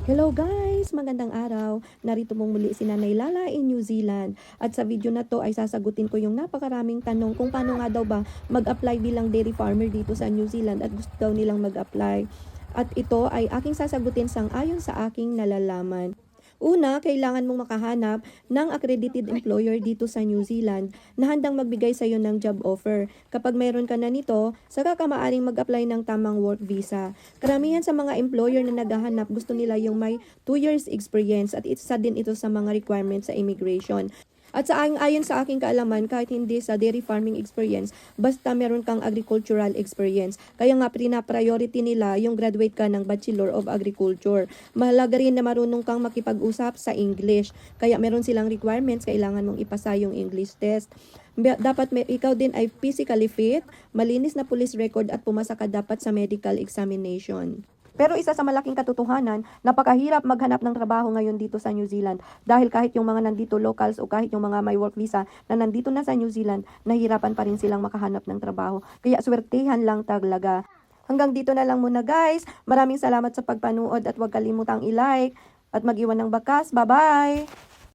Hello guys! Magandang araw! Narito mong muli si Nanay Lala in New Zealand. At sa video na to ay sasagutin ko yung napakaraming tanong kung paano nga daw ba mag-apply bilang dairy farmer dito sa New Zealand at gusto daw nilang mag-apply. At ito ay aking sasagutin sang-ayon sa aking nalalaman. Una, kailangan mong makahanap ng accredited employer dito sa New Zealand na handang magbigay sa iyo ng job offer. Kapag mayroon ka na nito, saka ka maaring mag-apply ng tamang work visa. Karamihan sa mga employer na naghahanap gusto nila yung may 2 years experience at isa din ito sa mga requirements sa immigration. At ayon sa aking kaalaman, kahit hindi sa dairy farming experience, basta meron kang agricultural experience. Kaya nga priority nila yung graduate ka ng Bachelor of Agriculture. Mahalaga rin na marunong kang makipag-usap sa English. Kaya meron silang requirements, kailangan mong ipasa yung English test. Dapat ikaw din ay physically fit, malinis na police record at pumasa ka dapat sa medical examination. Pero isa sa malaking katotohanan, napakahirap maghanap ng trabaho ngayon dito sa New Zealand dahil kahit yung mga nandito locals o kahit yung mga may work visa na nandito na sa New Zealand, nahihirapan pa rin silang makahanap ng trabaho. Kaya swertehan lang talaga. Hanggang dito na lang muna guys. Maraming salamat sa pagpanood at huwag kalimutang i-like at mag-iwan ng bakas. Bye-bye!